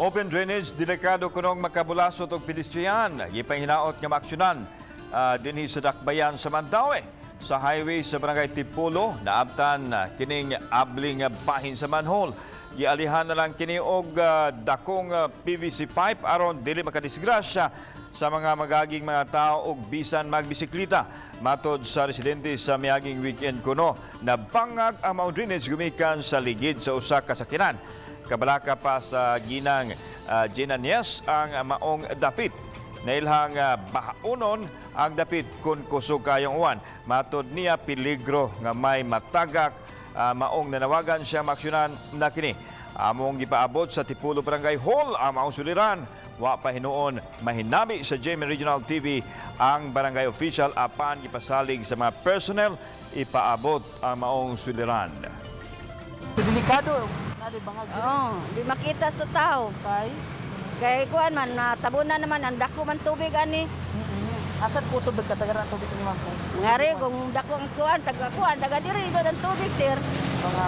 Open drainage, delikado kunong makabulasot og pedestrian. Ipahinaot nga maaksyonan dinhi sa Dakbayan sa Mandaue. Sa highway sa Barangay Tipulo, naabtan kining abling bahin sa manhole. Gialihan na lang kini og dakong PVC pipe aron dili makadisgrasya sa mga magaging mga tao og bisan magbisikleta. Matod sa residente sa miaging weekend kuno, nabangag ang mao drainage gumikan sa ligid sa usa ka sakinan. Kabalaka pa sa ginang Ginanyes ang maong dapit. Nailhang bahaunon ang dapit kung kusog kayong uwan. Matod niya peligro nga may matagak maong nanawagan siya maksyonan na kini. Among gipaabot sa Tipulo Barangay Hall ang maong suliran. Wa pa hinuon mahinami sa GMA Regional TV ang barangay official apan gipasalig sa mga personnel ipaabot ang maong suliran. Delikado. Nari bangag. Oo, di makita sa tao. Kay kuan man tabunan naman ang dako man tubig ani. Asad po tubig katagaran tubig ni ma'am. Ngari kung dako ang kuan taga diri do ang tubig sir. Mga